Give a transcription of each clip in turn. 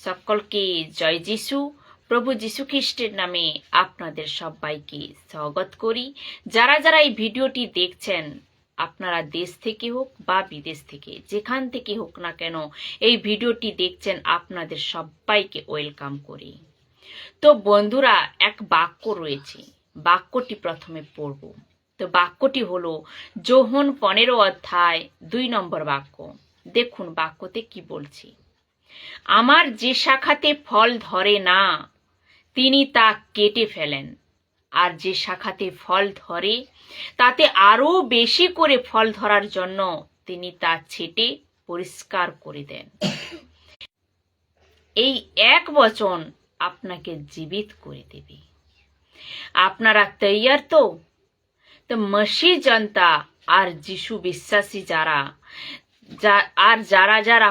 সকলকে জয় যিশু। প্রভু যিশু খ্রিস্টের নামে আপনাদের সবাইকে স্বাগত করি। যারা যারা এই ভিডিওটি দেখছেন, আপনারা দেশ থেকে হোক বা বিদেশ থেকে, যেখান থেকে হোক না কেন এই ভিডিওটি দেখছেন, আপনাদের সবাইকে ওয়েলকাম করি। তো বন্ধুরা, এক বাক্য রয়েছে, বাক্যটি প্রথমে পড়ব। তো বাক্যটি হলো যোহন 15 অধ্যায় 2 নম্বর বাক্য। দেখুন বাক্যতে কি বলছি। আমার যে শাখাতে ফল ধরে না তিনি তা কেটে ফেলেন, আর যে শাখাতে ফল ধরে তাতে আরো বেশি করে ফল ধরার জন্য তিনি তা ছেঁটে পরিষ্কার করে দেন। এই এক বচন আপনাকে জীবিত করে দেবে। আপনারা তৈয়ার তো? মসিহ জনতা আর যিশু বিশ্বাসী যারা যারা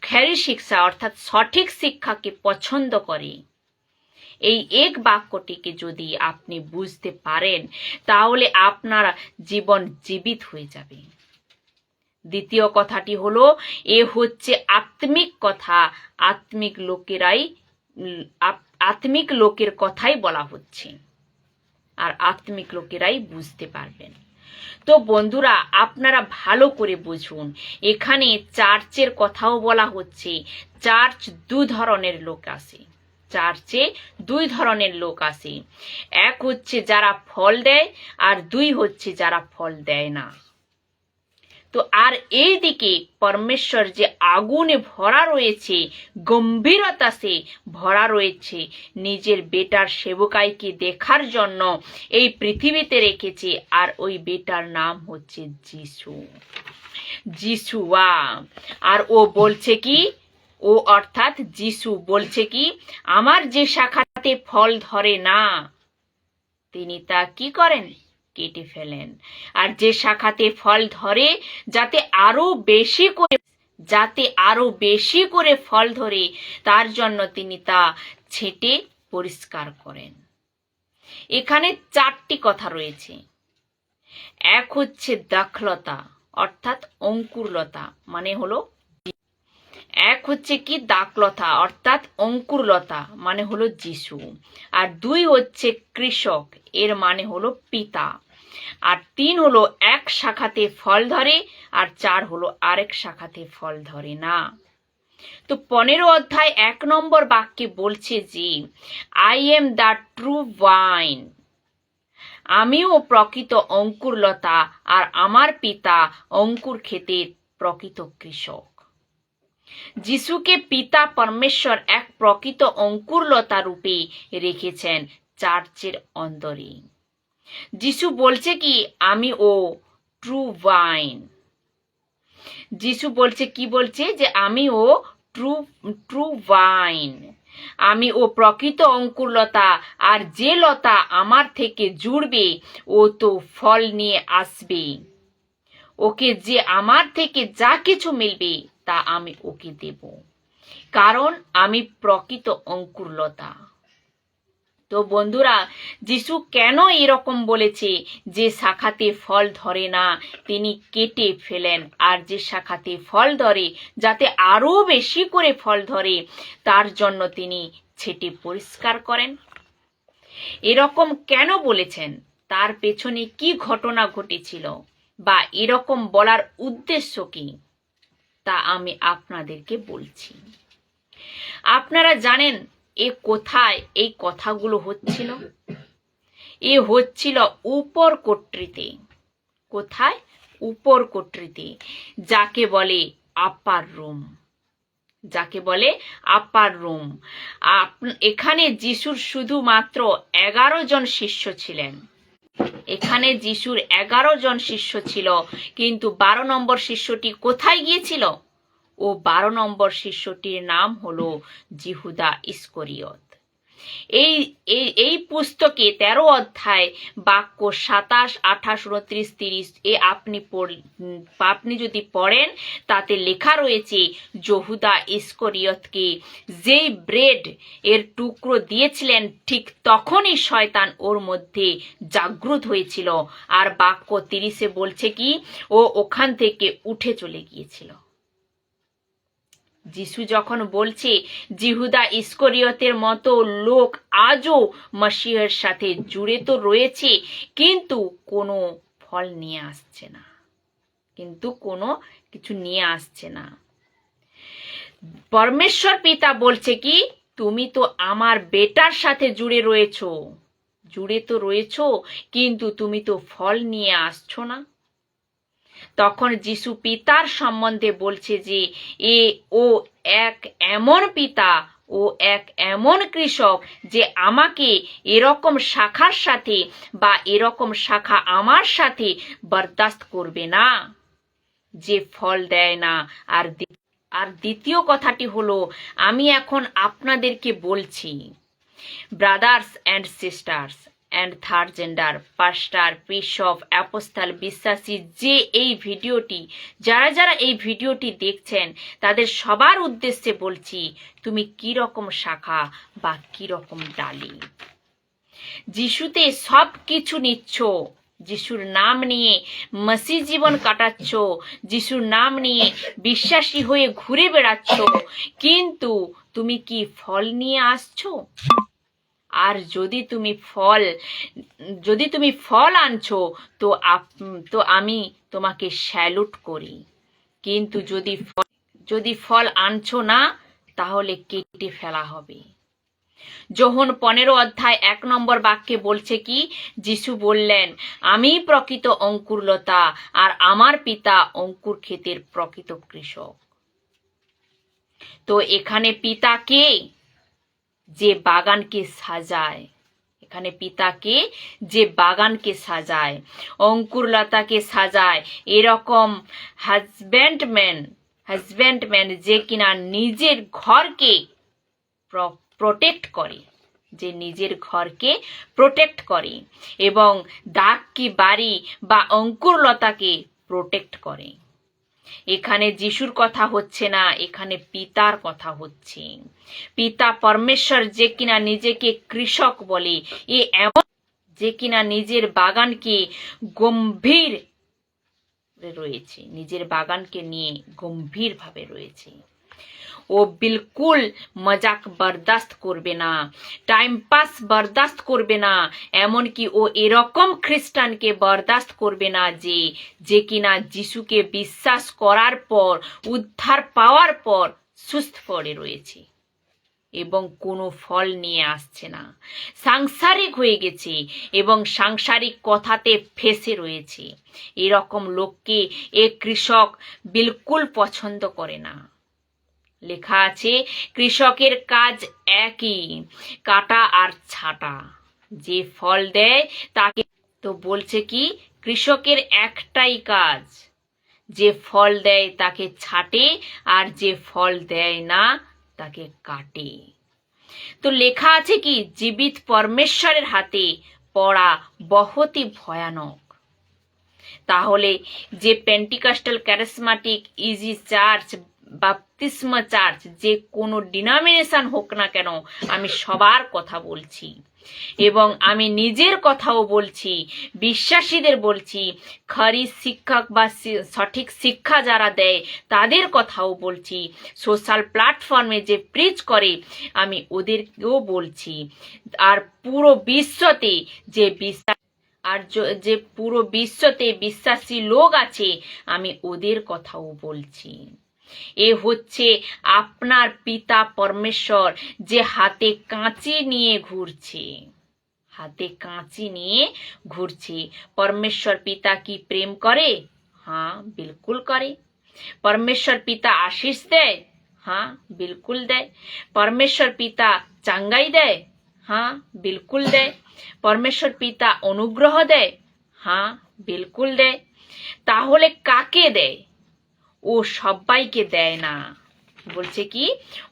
খ্যারি শিক্ষা অর্থাৎ সঠিক শিক্ষাকে পছন্দ করে, এই এক বাক্যটিকে যদি আপনি বুঝতে পারেন, তাহলে আপনার জীবন জীবিত হয়ে যাবে। দ্বিতীয় কথাটি হলো, এ হচ্ছে আত্মিক কথা। আত্মিক লোকের কথাই বলা হচ্ছে, আর আত্মিক লোকেরাই বুঝতে পারবেন। তো বন্ধুরা, আপনারা ভালো করে বুঝুন, এখানে চার্চের কথাও বলা হচ্ছে। চার্চ দুই ধরনের লোক আছে। চার্চে দুই ধরনের লোক আছে। এক হচ্ছে যারা ফল দেয়, আর দুই হচ্ছে যারা ফল দেয় না। তো আর এই দিকে পরমেশ্বর যে আগুনে ভরা রয়েছে, গম্ভীরতা সে ভরা রয়েছে, নিজের বেটার সেবকাইকে দেখার জন্য এই পৃথিবীতে রেখেছে, আর ওই বেটার নাম হচ্ছে যিশু। আর ও বলছে কি, ও অর্থাৎ যিশু বলছে কি, আমার যে শাখাতে ফল ধরে না তিনি তা কি করেন? কেটে ফেলেন। আর যে শাখাতে ফল ধরে, যাতে আরো বেশি করে ফল ধরে, তার জন্য তিনি তা ছেঁটে পরিষ্কার করেন। এখানে 4টি কথা রয়েছে। এক হচ্ছে দাখলতা অর্থাৎ অঙ্কুরলতা, মানে হলো এক হচ্ছে কি দাখলতা অর্থাৎ অঙ্কুরলতা, মানে হলো যিশু। আর 2 হচ্ছে কৃষক, এর মানে হলো পিতা। আর 3 হলো এক শাখাতে ফল ধরে, আর 4 হলো আরেক শাখাতে ফল ধরে না। তো 15 অধ্যায় 1 নম্বর বাক্যে বলছে যে, I am the true vine, আমিও প্রকৃত অঙ্কুরলতা, আর আমার পিতা অঙ্কুর ক্ষেতের প্রকৃত কৃষক। যিশুকে পিতা পরমেশ্বর এক প্রকৃত অঙ্কুরলতা রূপে রেখেছেন চার্চের অন্তরে। যিশু বলছে কি, আমি ও ট্রু ভাইন। যিশু বলছে কি, বলছে যে আমি ও ট্রু ভাইন, আমি ও প্রকৃত অঙ্কুরলতা, আর যে লতা আমার থেকে জুড়বে ও তো ফল নিয়ে আসবে। ওকে যে আমার থেকে যা কিছু মিলবে তা আমি ওকে দেব, কারণ আমি প্রকৃত অঙ্কুরলতা। তো বন্ধুরা, যিশু কেন এরকম বলেছে, যে শাখাতে ফল ধরে না তিনি কেটে ফেলেন, আর যে শাখাতে ফল ধরে, যাতে আরো বেশি করে ফল ধরে, তার জন্য তিনি ছেঁটে পরিষ্কার করেন? এরকম কেন বলেছেন? তার পেছনে কি ঘটনা ঘটেছিল, বা এরকম বলার উদ্দেশ্য কি, তা আমি আপনাদেরকে বলছি। আপনারা জানেন কোথায় এই কথাগুলো হচ্ছিল? এ হচ্ছিল উপরকোটরিতে। কোথায়? উপরকোটরিতে, যাকে বলে আপার রুম। এখানে যিশুর শুধুমাত্র 11 জন শিষ্য ছিলেন। এখানে যিশুর 11 জন শিষ্য ছিল, কিন্তু 12 নম্বর শিষ্যটি কোথায় গিয়েছিল? ও 12 নম্বর শিষ্যটির নাম হলো জিহুদা ইস্করিয়ত। এই পুস্তকে 13 অধ্যায় বাক্য 27, 28, 29, 30 এ আপনি যদি পড়েন, তাতে লেখা রয়েছে, জিহুদা ইস্করিয়তকে যেই ব্রেড এর টুকরো দিয়েছিলেন, ঠিক তখনই শয়তান ওর মধ্যে জাগ্রত হয়েছিল। আর বাক্য 30-এ বলছে কি, ও ওখান থেকে উঠে চলে গিয়েছিল। যিশু যখন বলছে জিহুদা ইস্করিয়তের মতো লোক আজও মসিহের সাথে জুড়ে তো রয়েছে, কিন্তু কোনো ফল নিয়ে আসছে না, কিন্তু কোনো কিছু নিয়ে আসছে না। পরমেশ্বর পিতা বলছে কি, তুমি তো আমার বেটার সাথে জুড়ে তো রয়েছো, কিন্তু তুমি তো ফল নিয়ে আসছো না। তখন যিশু পিতার সম্বন্ধে বলছে যে ও এক এমন পিতা, ও এক এমন কৃষক যে আমাকে এরকম শাখার সাথে বা এরকম শাখা আমার সাথে বরদাস্ত করবে না যে ফল দেয় না। আর দ্বিতীয় কথাটি হলো, আমি এখন আপনাদেরকে বলছি, brothers and sisters and third gender, পাস্টার, bishop, apostle, বিশ্বাসী, যে এই ভিডিওটি যারা এই ভিডিওটি দেখছেন তাদের সবার উদ্দেশ্যে বলছি, তুমি কি রকম শাখা বা কি রকম ডালি। যিশুতে সব কিছু নিচ্ছ, যিশুর নাম নিয়ে মসি জীবন কাটাচ্ছ, যিশুর নাম নিয়ে বিশ্বাসী হয়ে ঘুরে বেড়াচ্ছ, কিন্তু তুমি কি ফল নিয়ে আসছো? আর যদি তুমি ফল আনছো তো আমি তোমাকে স্যালুট করি, কিন্তু যদি ফল আনছো না, তাহলে কেটে ফেলা হবে। যোহন 15 বাক্যে বলছে কি, যিশু বললেন, আমি প্রকৃত অঙ্কুরলতা আর আমার পিতা অঙ্কুর ক্ষেতের প্রকৃত কৃষক। তো এখানে পিতা কে? যে বাগানকে সাজায়, এখানে পিতাকে যে বাগানকে সাজায়, অঙ্কুরলতাকে সাজায়, এরকম হাজব্যান্ডম্যান যে কিনা নিজের ঘরকে প্রোটেক্ট করে, যে নিজের ঘরকে প্রোটেক্ট করে এবং দাগ কি বাড়ি বা অঙ্কুরলতাকে প্রোটেক্ট করে। এখানে যিশুর কথা হচ্ছে না, এখানে পিতার কথা হচ্ছে। পিতা পরমেশ্বর যে কিনা নিজেকে কৃষক বলে, এমন যে কিনা নিজের বাগানকে গম্ভীর রয়েছে, নিজের বাগানকে নিয়ে গম্ভীরভাবে রয়েছে। ও বিলকুল মজাক বরদাস্ত করবে না, টাইম পাস বরদাস্ত করবে না, এমনকি ও এরকম খ্রিস্টানকে বরদাস্ত করবে না যে কিনা যিশুকে বিশ্বাস করার পর, উদ্ধার পাওয়ার পর সুস্থ পড়ে রয়েছে এবং কোনো ফল নিয়ে আসছে না, সাংসারিক হয়ে গেছে এবং সাংসারিক কথাতে ফেসে রয়েছে। এরকম লোককে এ কৃষক বিলকুল পছন্দ করে না। লেখা আছে, কৃষকের কাজ একই, কাটা আর ছাঁটা। যে ফল দেয় তাকে, তো বলছে কি, কৃষকের একটাই কাজ, যে ফল দেয় তাকে ছাঁটে আর যে ফল দেয় না তাকে কাটে। তো লেখা আছে কি, জীবিত পরমেশ্বরের হাতে পড়া বহুতই ভয়ানক। তাহলে যে পেন্টিকস্টাল, ক্যারিসমাটিক, ইজি চার্চ, বাপ্তিস্মা চার্চ, যে কোনো ডিনোমিনেশন হোক না কেন, আমি সবার কথা বলছি এবং আমি নিজের কথাও বলছি, বিশ্বাসীদের বলছি, খরি শিক্ষক বা সঠিক শিক্ষা যারা দেয় তাদের কথাও বলছি, সোশ্যাল প্ল্যাটফর্মে যে প্রিচ করে আমি ওদেরকেও বলছি, আর পুরো বিশ্বতে যে পুরো বিশ্বতে বিশ্বাসী লোক আছে আমি ওদের কথাও বলছি। এ হচ্ছে আপনার পিতা পরমেশ্বর, যে হাতে কাঁচি নিয়ে ঘুরছে। পরমেশ্বর পিতা কি প্রেম করে? হ্যাঁ, বিলকুল করে। পরমেশ্বর পিতা আশীষ দেয়? হ্যাঁ, বিলকুল দেয়। পরমেশ্বর পিতা চাঙ্গাই দেয়? হ্যাঁ, বিলকুল দেয়। পরমেশ্বর পিতা অনুগ্রহ দেয়? হ্যাঁ, বিলকুল দেয়। তাহলে কাকে দেয়? ও সবাইকে দেয় না। বলছে কি,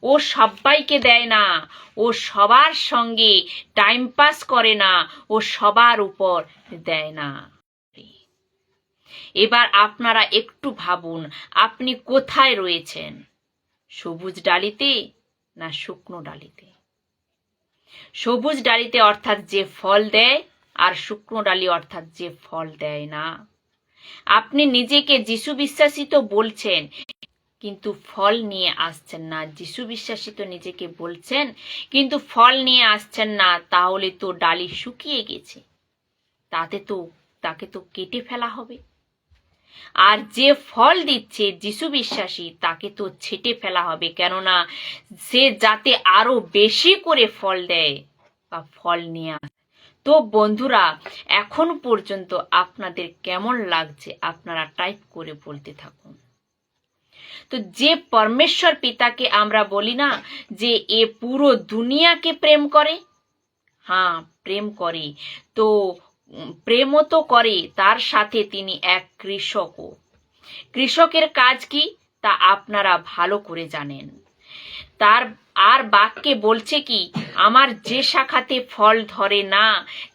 ও সবাইকে দেয় না, ও সবার সঙ্গে টাইম পাস করে না, ও সবার উপর দেয় না। এবার আপনারা একটু ভাবুন, আপনি কোথায় রয়েছেন? সবুজ ডালিতে না শুকনো ডালিতে? সবুজ ডালিতে অর্থাৎ যে ফল দেয়, আর শুকনো ডালি অর্থাৎ যে ফল দেয় না। আপনি নিজেকে যিশু বিশ্বাসী তো বলছেন, কিন্তু ফল নিয়ে আসছেন না। যিশু বিশ্বাসী তো নিজেকে বলছেন, কিন্তু ফল নিয়ে আসছেন না, তাহলে তো ডালি শুকিয়ে গেছে, তাকে তো কেটে ফেলা হবে। আর যে ফল দিচ্ছে যিশু বিশ্বাসী, তাকে তো ছেটে ফেলা হবে, কেননা সে যাতে আরো বেশি করে ফল দেয় বা ফল নিয়ে আসে। তো বন্ধুরা, এখন পর্যন্ত আপনাদের কেমন লাগছে আপনারা টাইপ করে বলতে থাকুন। তো যে পরমেশ্বর পিতাকে আমরা বলি না যে এ পুরো দুনিয়াকে প্রেম করে, হ্যাঁ প্রেম করে, তো প্রেমও তো করে, তার সাথে তিনি এক কৃষকও। কৃষকের কাজ কি তা আপনারা ভালো করে জানেন। তার আর বাক্যে বলছে কি, আমার যে শাখাতে ফল ধরে না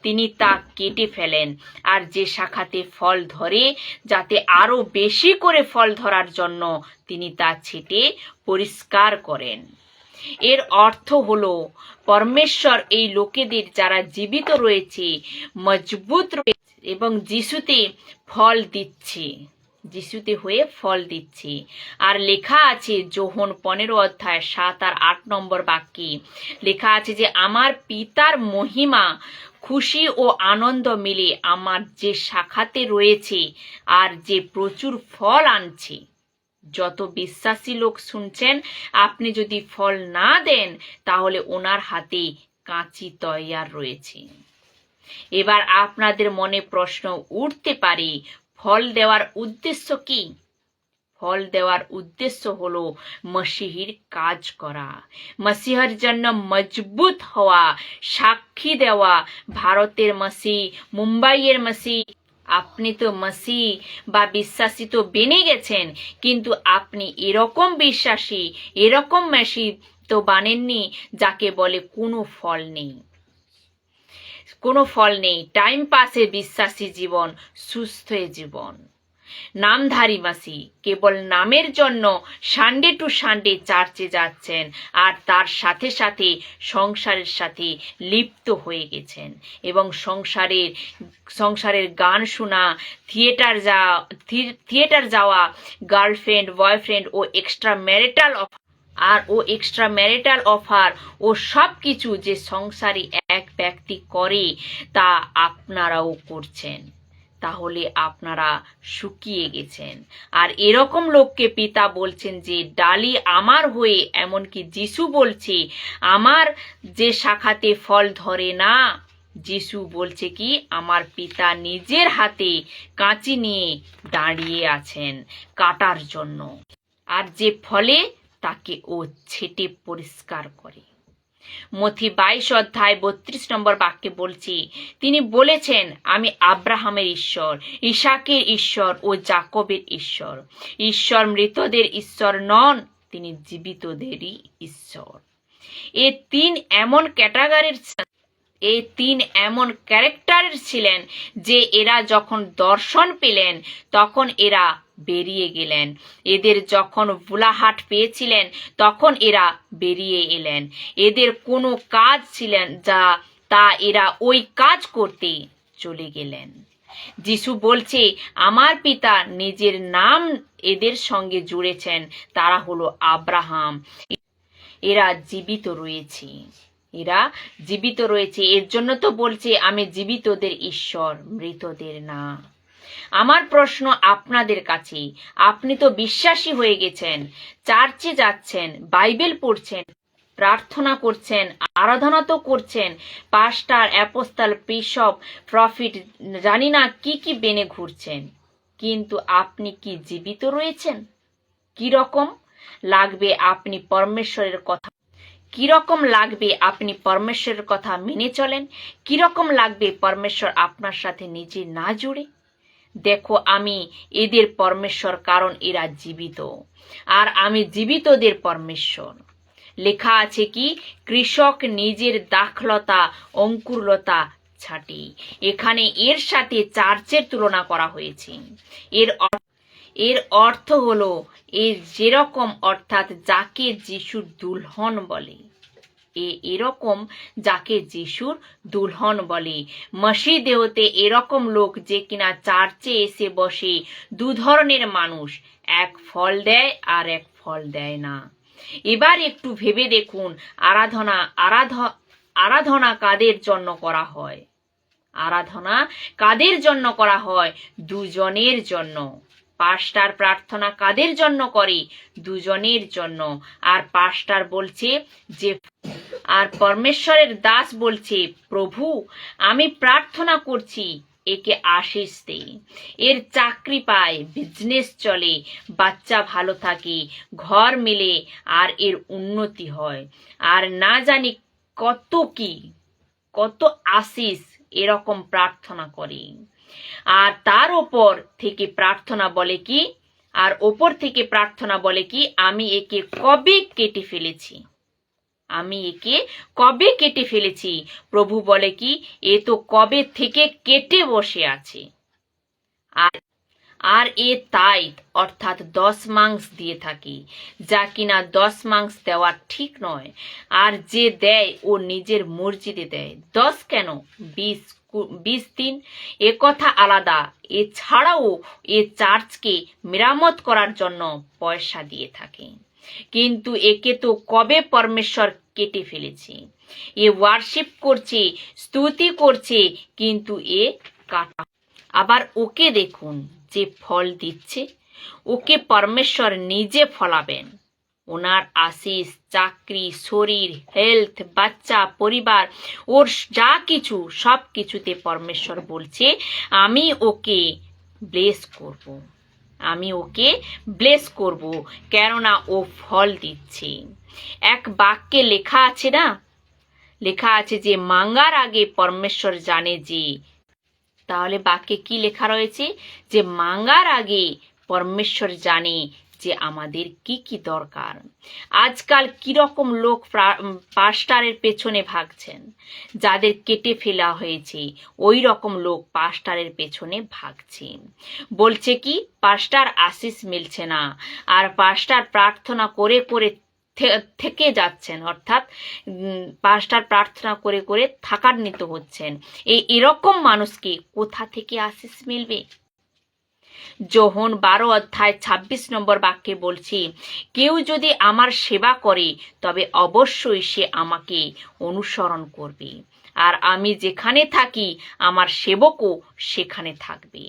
তিনি তা কেটে ফেলেন, আর যে শাখাতে ফল ধরে যাতে আরো বেশি করে ফল ধরার জন্য তিনি তা ছেটে পরিষ্কার করেন। এর অর্থ হলো পরমেশ্বর এই লোকেদের যারা জীবিত রয়েছে, মজবুত রয়েছে এবং যিশুতে ফল দিচ্ছে, যিশুতে হয়ে ফল দিচ্ছে। আর লেখা আছে যোহন 15 অধ্যায় 7 আর 8 নম্বর বাক্যে লেখা আছে যে আমার পিতার মহিমা, খুশি ও আনন্দ মিলে আমার যে শাখাতে রয়েছে আর যে প্রচুর ফল আনছে। যত বিশ্বাসী লোক শুনছেন, আপনি যদি ফল না দেন তাহলে ওনার হাতে কাঁচি তৈয়ার রয়েছে। এবার আপনাদের মনে প্রশ্ন উঠতে পারে, ফল দেওয়ার উদ্দেশ্য কি? ফল দেওয়ার উদ্দেশ্য হলো মসিহির কাজ করা, মসিহার জন্য মজবুত হওয়া, সাক্ষী দেওয়া। ভারতের মসি, মুম্বাইয়ের মসি, আপনি তো মসি বা বিশ্বাসী তো বেনে গেছেন, কিন্তু আপনি এরকম বিশ্বাসী, এরকম মসি তো বানেননি যাকে বলে কোনো ফল নেই, কোনো ফল নেই। টাইম পাসে বিশ্বাসী জীবন, সুস্থ জীবন। নামধারী মাসি, কেবল নামের জন্য সানডে টু সানডে চার্চে যাচ্ছেন আর তার সাথে সাথে সংসারের সাথে লিপ্ত হয়ে গেছেন এবং সংসারের গান শোনা, থিয়েটার যাওয়া, গার্লফ্রেন্ড, বয়ফ্রেন্ড ও এক্সট্রা ম্যারিটাল অফার ও সব কিছু যে সংসারে এক ব্যক্তি করে তা আপনারাও করছেন। তাহলে আপনারা শুকিয়ে গেছেন। আর এরকম লোককে পিতা বলছেন যে ডালি আমার হয়ে, এমনকি যিশু বলছে আমার যে শাখাতে ফল ধরে না, যিশু বলছে কি আমার পিতা নিজের হাতে কাঁচি নিয়ে দাঁড়িয়ে আছেন কাটার জন্য, আর যে ফলে তাকে ও ছেটে পরিষ্কার করে। মথি 22 অধ্যায় 32 নম্বর বাক্যে বলছি, তিনি বলেছেন আমি আব্রাহামের ঈশ্বর, ইসাকের ঈশ্বর ও জাকবের ঈশ্বর। ঈশ্বর মৃতদের ঈশ্বর নন, তিনি জীবিতদেরই ঈশ্বর। এই তিন এমন ক্যারেক্টারের ছিলেন যে এরা যখন দর্শন পেলেন তখন এরা বেরিয়ে গেলেন, এদের যখন বুলাহাট পেয়েছিলেন তখন এরা বেরিয়ে এলেন। এদের কোনো কাজ ছিলেন তা এরা ওই কাজ করতে চলে গেলেন। যিশু বলছে আমার পিতা নিজের নাম এদের সঙ্গে জুড়েছেন, তারা হলো আব্রাহাম। এরা জীবিত রয়েছে, এর জন্য তো বলছে আমি জীবিতদের ঈশ্বর, মৃতদের না। আমার প্রশ্ন আপনাদের কাছে, আপনি তো বিশ্বাসী হয়ে গেছেন, চার্চে যাচ্ছেন, বাইবেল পড়ছেন, প্রার্থনা করছেন, আরাধনা তো করছেন, পাস্টার, অ্যাপোস্টল, বিশপ, প্রফিট, জানি না কি কি বেনে ঘুরছেন, কিন্তু আপনি কি জীবিত রয়েছেন? কিরকম লাগবে আপনি পরমেশ্বরের কথা মেনে চলেন? কিরকম লাগবে পরমেশ্বর আপনার সাথে নিজে না জুড়ে? দেখো আমি এদের পরমেশ্বর, কারণ এরা জীবিত, আর আমি জীবিতদের পরমেশ্বর। লেখা আছে কি, কৃষক নিজের দাখলতা, অঙ্কুরলতা ছাটে। এখানে এর সাথে চার্চের তুলনা করা হয়েছে। এর অর্থ হলো যেরকম, অর্থাৎ যাকে যিশুর দুলহন বলে, এরকম যাকে যিশুর দুলহন বলে। মসিহ দেহতে এরকম লোক যে কিনা চার্চে এসে বসে, দু ধরনের মানুষ, এক ফল দেয় আর এক ফল দেয় না। এবার একটু ভেবে দেখুন, আরাধনা কাদের জন্য করা হয়? আরাধনা কাদের জন্য করা হয়? দুজনের জন্য। পাস্টার প্রার্থনা কাদের জন্য করে? দুজনের জন্য। আর পাস্টার বলছে যে, আর পরমেশ্বরের দাস বলছে, প্রভু আমি প্রার্থনা করছি একে আশীষ দে, এর চাকরি পায়, বিজনেস চলে, বাচ্চা ভালো থাকে, ঘর মিলে, আর এর উন্নতি হয়, আর না জানি কত আশীষ এরকম প্রার্থনা করে। আর তার ওপর থেকে প্রার্থনা বলে কি, আমি একে কবে কেটে ফেলেছি, প্রভু বলে কি, এ তো কবে থেকে কেটে বসে আছে। আর এ তাইত অর্থাৎ 10 মাংস দিয়ে থাকে, যা কিনা 10 মাংস দেওয়া ঠিক নয়। আর যে দেয় ও নিজের মর্জিতে দেয়। 10 কেন, 20 দিন, এ কথা আলাদা। এছাড়াও এ চার্চকে মেরামত করার জন্য পয়সা দিয়ে থাকে। কিন্তু একে তো কবে পরমেশ্বর কেটে ফেলেছে। এ ওয়ার্শিপ করছে, স্তুতি করছে, কিন্তু এ কাটা। আবার ওকে দেখুন যে ফল দিচ্ছে, ওকে পরমেশ্বর নিজে ফলাবেন। ওনার আশীষ, চাকরি, শরীর, হেলথ, বাচ্চা, পরিবার, ওর যা কিছু, সব কিছুতে পরমেশ্বর বলছে আমি ওকে ব্লেস করব, কেননা ও ফল দিচ্ছে। এক বাক্যে লেখা আছে যে মাঙ্গার আগে পরমেশ্বর জানে যে, তাহলে বাক্যে কি লেখা রয়েছে? যে মাঙ্গার আগে পরমেশ্বর জানে যে আমাদের কি কি দরকার। আজকাল কিরকম লোক পাস্টারের পেছনে ভাগছেন, যাদের কেটে ফেলা হয়েছে ওই রকম লোক পাস্টারের পেছনে ভাগছে। বলছে কি, পাস্টার আশীষ মিলছে না, আর পাস্টার প্রার্থনা করে করে থেকে যাচ্ছেন, অর্থাৎ পাস্টার প্রার্থনা করে করে থাকান্বিত হচ্ছেন। এরকম মানুষকে কোথা থেকে আশীষ মিলবে? যোহন 12 অধ্যায় 26 নম্বর বাক্যে বলছি, কেউ যদি আমার সেবা করে তবে অবশ্যই সে আমাকে অনুসরণ করবে, আর আমি যেখানে থাকি আমার সেবকও সেখানে থাকবে।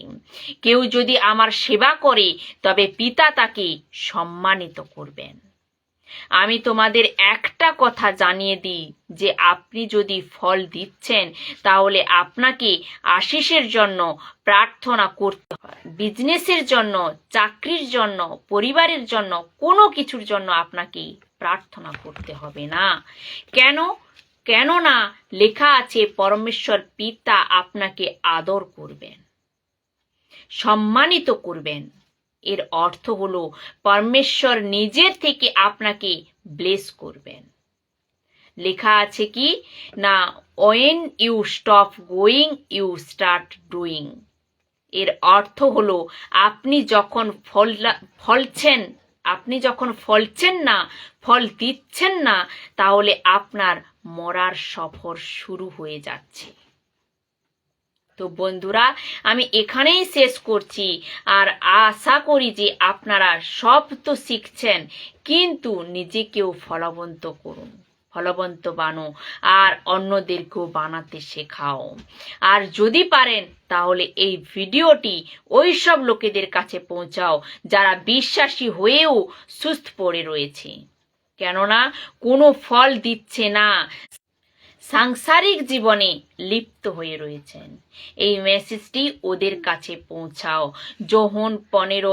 কেউ যদি আমার সেবা করে তবে পিতা তাকে সম্মানিত করবেন। আমি তোমাদের একটা কথা জানিয়ে দিই যে আপনি যদি ফল দিচ্ছেন তাহলে আপনাকে আশীষের জন্য প্রার্থনা করতে হয়। বিজনেসের জন্য, চাকরির জন্য, পরিবারের জন্য, কোনো কিছুর জন্য আপনাকে প্রার্থনা করতে হবে না। কেননা লেখা আছে পরমেশ্বর পিতা আপনাকে আদর করবেন, সম্মানিত করবেন। এর অর্থ হলো পরমেশ্বর নিজের থেকে আপনাকে ব্লেস করবেন। লেখা আছে কি না, when you stop going you start doing। এর অর্থ হলো আপনি যখন ফল দিচ্ছেন না, তাহলে আপনার মরার সফর শুরু হয়ে যাচ্ছে। তো বন্ধুরা, আমি এখানেই শেষ করছি, আর আশা করি যে আপনারা সব তো শিখছেন, কিন্তু নিজেকেও ফলবন্ত বানো, আর অন্যদেরকেও বানাতে শেখাও। আর যদি পারেন তাহলে এই ভিডিওটি ওই সব লোকেদের কাছে পৌঁছাও যারা বিশ্বাসী হয়েও সুস্থ পড়ে রয়েছে, কেননা কোনো ফল দিচ্ছে না, সাংসারিক জীবনে লিপ্ত হয়ে রয়েছেন। এই মেসেজটি ওদের কাছে পৌঁছাও। যোহন 15